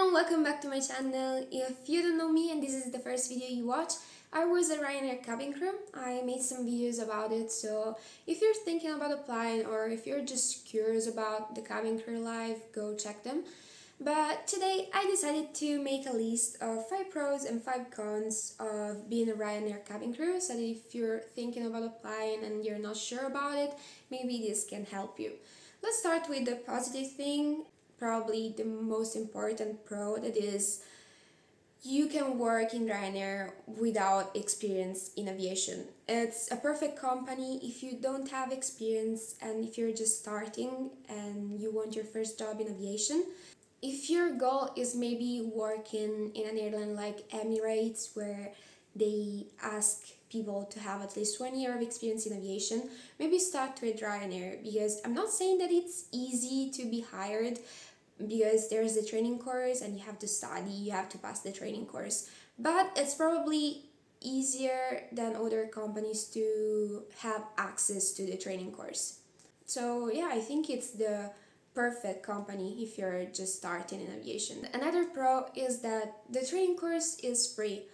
everyone, welcome back to my channel. If you don't know me and this is the first video you watch, I was a Ryanair cabin crew. I made some videos about it, so if you're thinking about applying or if you're just curious about the cabin crew life, go check them. But today I decided to make a list of 5 pros and 5 cons of being a Ryanair cabin crew, so that if you're thinking about applying and you're not sure about it, maybe this can help you. Let's start with the positive thing. Probably the most important pro, that is you can work in Ryanair without experience in aviation. It's a perfect company if you don't have experience and if you're just starting and you want your first job in aviation. If your goal is maybe working in an airline like Emirates, where they ask people to have at least 1 year of experience in aviation, maybe start with Ryanair, because I'm not saying that it's easy to be hired, because there's the training course and you have to study, you have to pass the training course, but it's probably easier than other companies to have access to the training course. So yeah, I think it's the perfect company if you're just starting in aviation. Another pro is that the training course is free.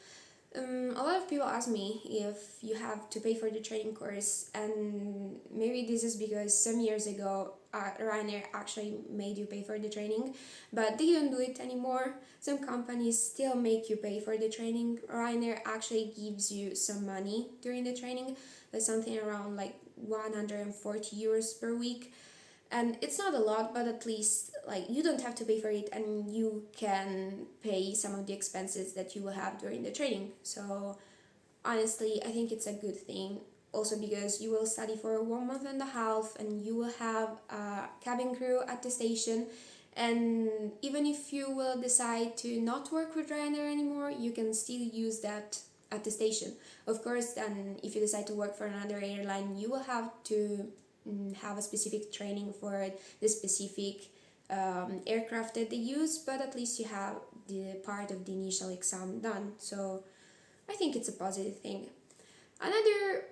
A lot of people ask me if you have to pay for the training course, and maybe this is because some years ago Ryanair actually made you pay for the training, but they don't do it anymore. Some companies still make you pay for the training. Ryanair actually gives you some money during the training, that's something around like 140 euros per week. And it's not a lot, but at least like you don't have to pay for it and you can pay some of the expenses that you will have during the training. So honestly, I think it's a good thing, also because you will study for 1 month and a half and you will have a cabin crew attestation. And even if you will decide to not work with Ryanair anymore, you can still use that attestation. Of course, then if you decide to work for another airline, you will have to have a specific training for the specific aircraft that they use, but at least you have the part of the initial exam done. So I think it's a positive thing. Another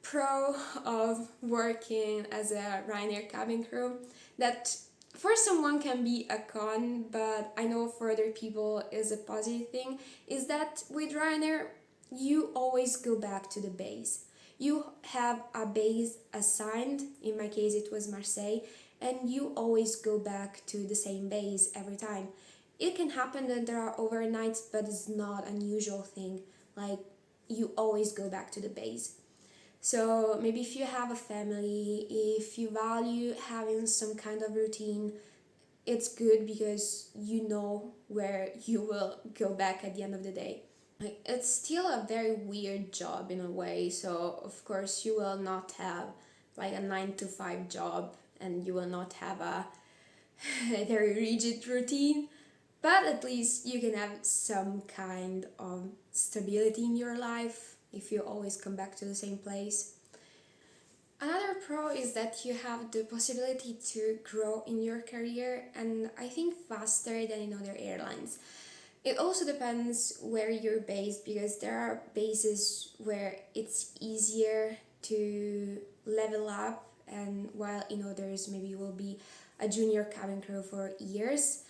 pro of working as a Ryanair cabin crew, that for someone can be a con, but I know for other people is a positive thing, is that with Ryanair you always go back to the base. You have a base assigned, in my case it was Marseille, and you always go back to the same base every time. It can happen that there are overnights, but it's not an unusual thing. Like, you always go back to the base. So maybe if you have a family, if you value having some kind of routine, it's good because you know where you will go back at the end of the day. Like, it's still a very weird job in a way, so of course you will not have like a 9 to 5 job and you will not have a very rigid routine, but at least you can have some kind of stability in your life if you always come back to the same place. Another pro is that you have the possibility to grow in your career, and I think faster than in other airlines. It also depends where you're based, because there are bases where it's easier to level up, and while in others maybe you will be a junior cabin crew for years.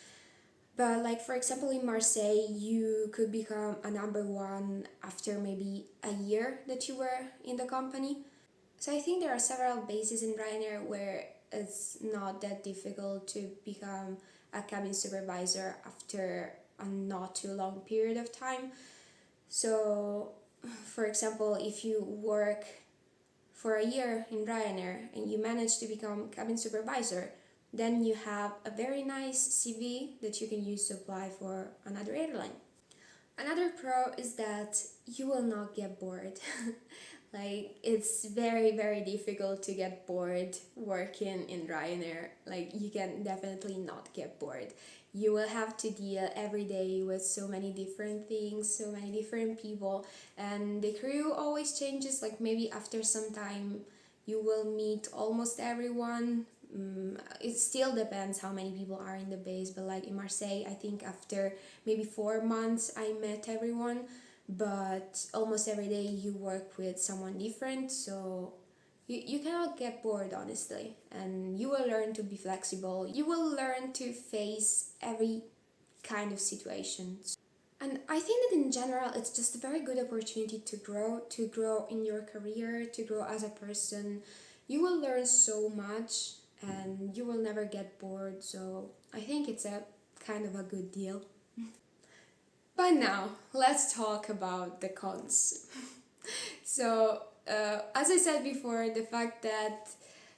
But like for example in Marseille, you could become a number one after maybe a year that you were in the company. So I think there are several bases in Ryanair where it's not that difficult to become a cabin supervisor after a not too long period of time. So for example, if you work for a year in Ryanair and you manage to become cabin supervisor, then you have a very nice CV that you can use to apply for another airline. Another pro is that you will not get bored. Like, it's very difficult to get bored working in Ryanair. Like, you can definitely not get bored. You will have to deal every day with so many different things, so many different people, and the crew always changes. Like, maybe after some time you will meet almost everyone. It still depends how many people are in the base, but like in Marseille, I think after maybe 4 months I met everyone, but almost every day you work with someone different, so you cannot get bored, honestly, and you will learn to be flexible. You will learn to face every kind of situations. And I think that in general, it's just a very good opportunity to grow in your career, to grow as a person. You will learn so much and you will never get bored. So I think it's a kind of a good deal. But now, let's talk about the cons. So, as I said before, the fact that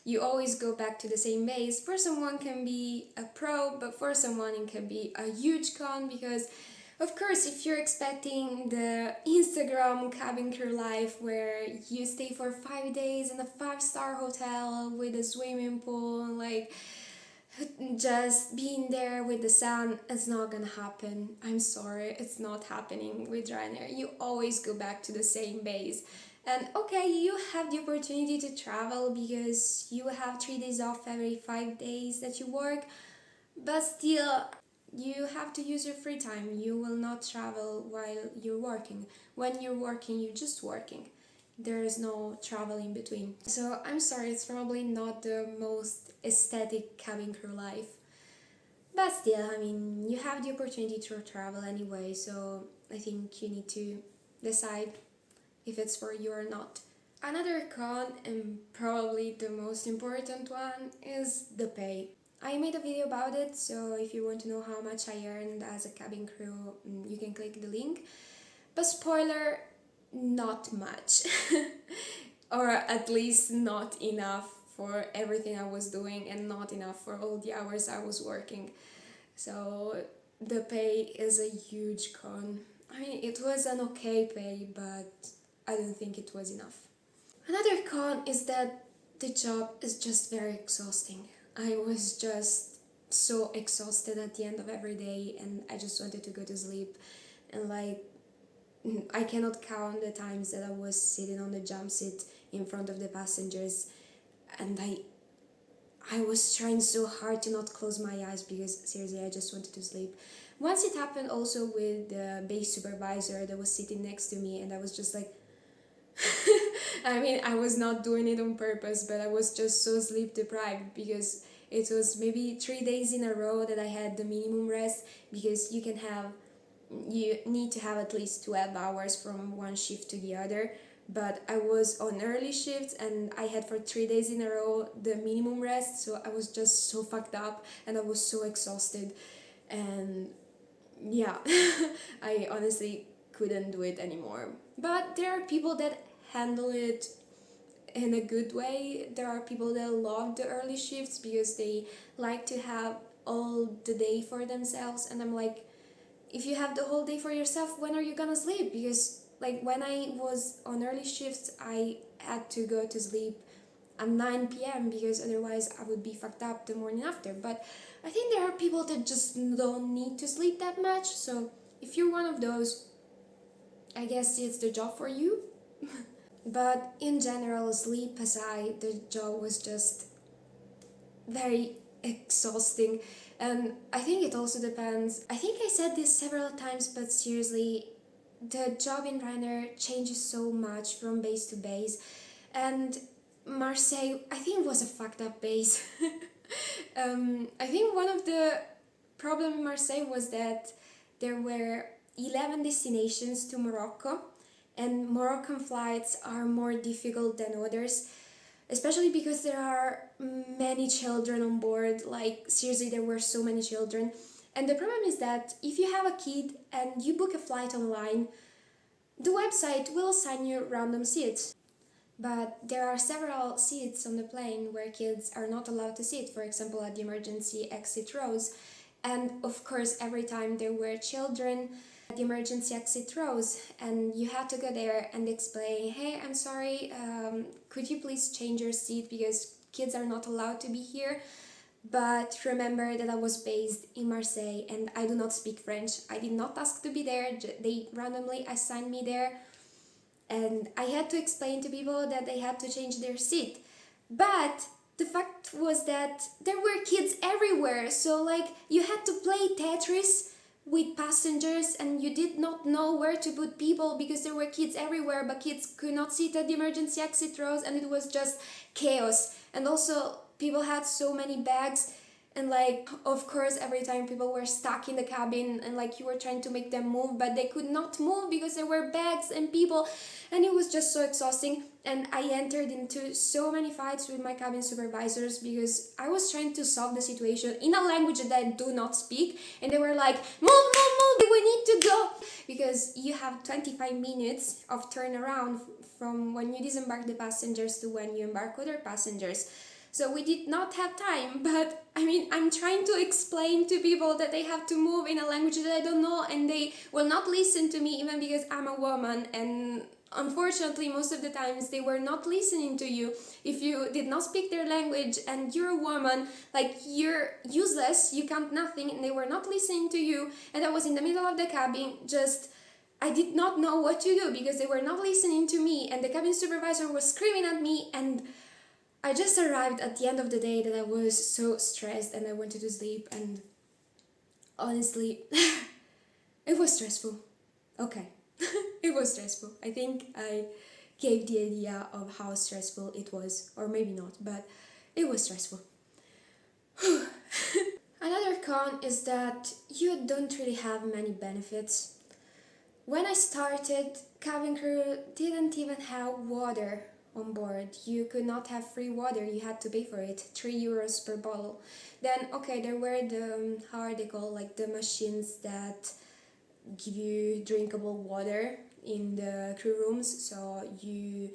you always go back to the same base for someone can be a pro, but for someone it can be a huge con because, of course, if you're expecting the Instagram cabin crew life where you stay for 5 days in a 5-star hotel with a swimming pool, like just being there with the sun, it's not gonna happen. I'm sorry, it's not happening with Ryanair. You always go back to the same base. And okay, you have the opportunity to travel because you have 3 days off every 5 days that you work, but still, you have to use your free time. You will not travel while you're working. When you're working, you're just working. There is no travel in between. So I'm sorry, it's probably not the most aesthetic cabin crew life. But still, I mean, you have the opportunity to travel anyway, so I think you need to decide if it's for you or not. Another con, and probably the most important one, is the pay. I made a video about it, so if you want to know how much I earned as a cabin crew, you can click the link. But spoiler, not much. Or at least not enough for everything I was doing and not enough for all the hours I was working. So the pay is a huge con. I mean, it was an okay pay, but I don't think it was enough. Another con is that the job is just very exhausting. I was just so exhausted at the end of every day and I just wanted to go to sleep. And like, I cannot count the times that I was sitting on the jump seat in front of the passengers and I was trying so hard to not close my eyes because seriously I just wanted to sleep. Once it happened also with the base supervisor that was sitting next to me and I was just like I mean, I was not doing it on purpose, but I was just so sleep deprived because it was maybe 3 days in a row that I had the minimum rest because you need to have at least 12 hours from one shift to the other. But I was on early shifts and I had for 3 days in a row the minimum rest, so I was just so fucked up and I was so exhausted. And yeah, I honestly couldn't do it anymore. But there are people that handle it in a good way. There are people that love the early shifts because they like to have all the day for themselves, and I'm like, if you have the whole day for yourself, when are you gonna sleep? Because like when I was on early shifts, I had to go to sleep at 9 p.m. because otherwise I would be fucked up the morning after. But I think there are people that just don't need to sleep that much, so if you're one of those, I guess it's the job for you. But in general, sleep aside, the job was just very exhausting. And I think it also depends. I think I said this several times, but seriously, the job in Ryanair changes so much from base to base. And Marseille, I think, was a fucked up base. I think one of the problem in Marseille was that there were 11 destinations to Morocco, and Moroccan flights are more difficult than others, especially because there are many children on board. Like seriously, there were so many children. And the problem is that if you have a kid and you book a flight online, the website will assign you random seats. But there are several seats on the plane where kids are not allowed to sit, for example at the emergency exit rows. And of course, every time there were children at the emergency exit rows, and you had to go there and explain, hey, I'm sorry, could you please change your seat because kids are not allowed to be here. But remember that I was based in Marseille and I do not speak French. I did not ask to be there, they randomly assigned me there. And I had to explain to people that they had to change their seat. But the fact was that there were kids everywhere, so like you had to play Tetris with passengers and you did not know where to put people because there were kids everywhere, but kids could not sit at the emergency exit rows and it was just chaos. And also people had so many bags And like, of course, every time people were stuck in the cabin and like you were trying to make them move, but they could not move because there were bags and people, and it was just so exhausting. And I entered into so many fights with my cabin supervisors because I was trying to solve the situation in a language that I do not speak, and they were like, move, we need to go, because you have 25 minutes of turnaround from when you disembark the passengers to when you embark other passengers. So we did not have time, but I mean, I'm trying to explain to people that they have to move in a language that I don't know, and they will not listen to me even because I'm a woman. And unfortunately, most of the times they were not listening to you. If you did not speak their language and you're a woman, like, you're useless, you count nothing, and they were not listening to you. And I was in the middle of the cabin, just I did not know what to do because they were not listening to me, and the cabin supervisor was screaming at me. And I just arrived at the end of the day that I was so stressed and I wanted to sleep, and honestly, it was stressful. Okay, it was stressful. I think I gave the idea of how stressful it was, or maybe not, but it was stressful. Another con is that you don't really have many benefits. When I started, cabin crew didn't even have water on board. You could not have free water, you had to pay for it, €3 per bottle. Then, okay, there were the, how are they called, like the machines that give you drinkable water in the crew rooms, so you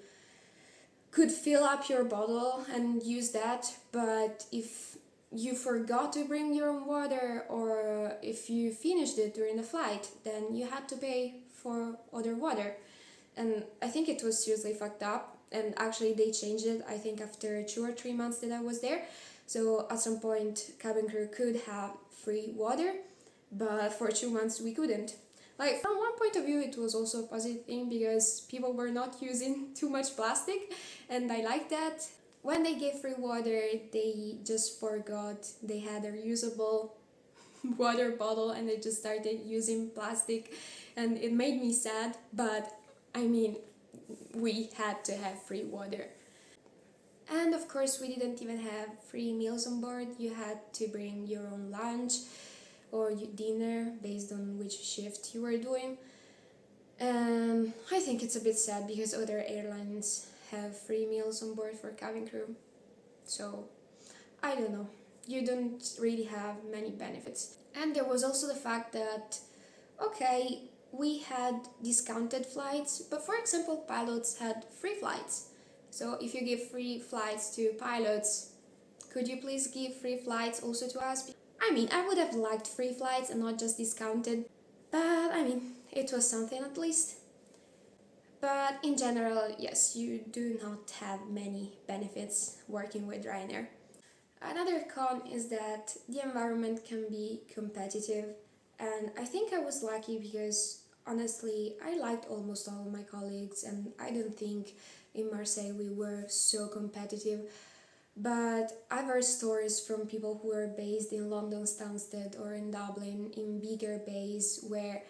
could fill up your bottle and use that. But if you forgot to bring your own water, or if you finished it during the flight, then you had to pay for other water. And I think it was seriously fucked up, and actually they changed it, I think after 2 or 3 months that I was there. So at some point cabin crew could have free water, but for 2 months we couldn't. Like, from one point of view it was also a positive thing because people were not using too much plastic, and I like that. When they gave free water, they just forgot they had a reusable water bottle and they just started using plastic, and it made me sad. But I mean, we had to have free water. And of course, we didn't even have free meals on board. You had to bring your own lunch or your dinner based on which shift you were doing. And I think it's a bit sad because other airlines have free meals on board for cabin crew. So I don't know. You don't really have many benefits. And there was also the fact that, okay, we had discounted flights, but for example, pilots had free flights. So if you give free flights to pilots, could you please give free flights also to us? I mean, I would have liked free flights and not just discounted, but I mean, it was something at least. But in general, yes, you do not have many benefits working with Ryanair. Another con is that the environment can be competitive, and I think I was lucky because honestly I liked almost all of my colleagues, and I don't think in Marseille we were so competitive. But I've heard stories from people who are based in London Stansted or in Dublin, in bigger bays, where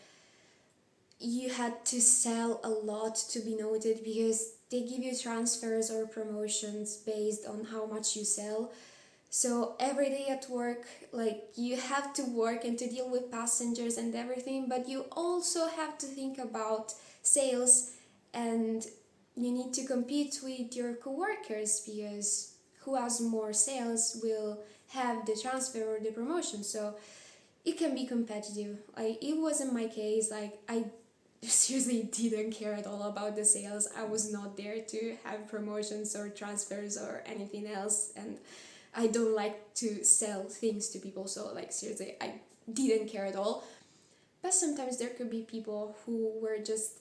you had to sell a lot to be noted because they give you transfers or promotions based on how much you sell. So every day at work, like, you have to work and to deal with passengers and everything, but you also have to think about sales, and you need to compete with your coworkers because who has more sales will have the transfer or the promotion. So it can be competitive. Like, it wasn't my case. Like, I seriously didn't care at all about the sales. I was not there to have promotions or transfers or anything else, and I don't like to sell things to people, so like seriously, I didn't care at all. But sometimes there could be people who were just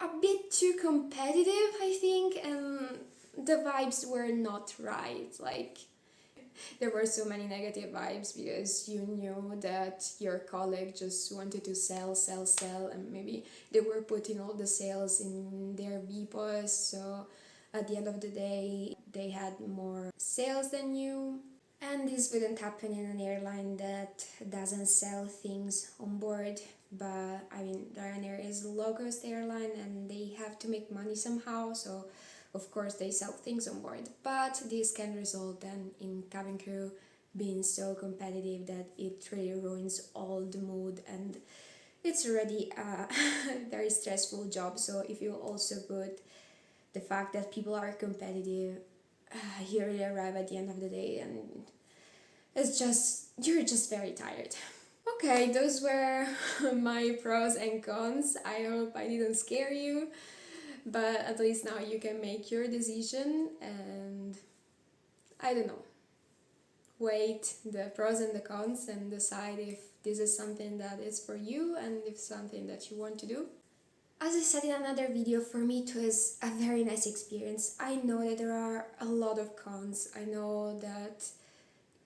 a bit too competitive, I think, and the vibes were not right. Like, there were so many negative vibes because you knew that your colleague just wanted to sell, and maybe they were putting all the sales in their VPOS, so at the end of the day they had more sales than you. And this wouldn't happen in an airline that doesn't sell things on board. But I mean, Ryanair is a low-cost airline and they have to make money somehow, so of course they sell things on board. But this can result then in cabin crew being so competitive that it really ruins all the mood, and it's already a very stressful job. So if you also put the fact that people are competitive, you really arrive at the end of the day and you're just very tired. Okay, those were my pros and cons. I hope I didn't scare you, but at least now you can make your decision and I don't know, weight the pros and the cons and decide if this is something that is for you and if something that you want to do. As I said in another video, for me it was a very nice experience. I know that there are a lot of cons. I know that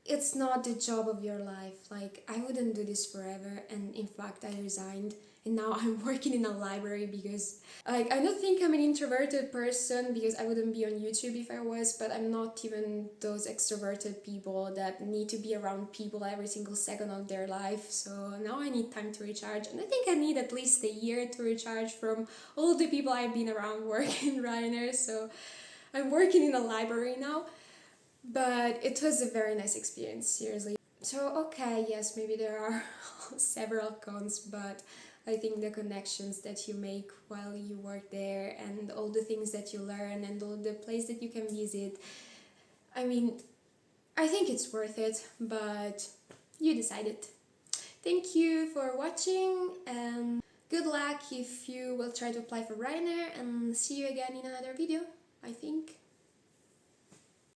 it's not the job of your life. Like, I wouldn't do this forever, and in fact I resigned and now I'm working in a library because like I don't think I'm an introverted person, because I wouldn't be on YouTube if I was, but I'm not even those extroverted people that need to be around people every single second of their life. So now I need time to recharge, and I think I need at least a year to recharge from all the people I've been around working in Ryanair. So I'm working in a library now, but it was a very nice experience, seriously. So okay, yes, maybe there are several cons, but I think the connections that you make while you work there and all the things that you learn and all the place that you can visit, I mean, I think it's worth it, but you decided. Thank you for watching, and good luck if you will try to apply for Ryanair, and see you again in another video, I think.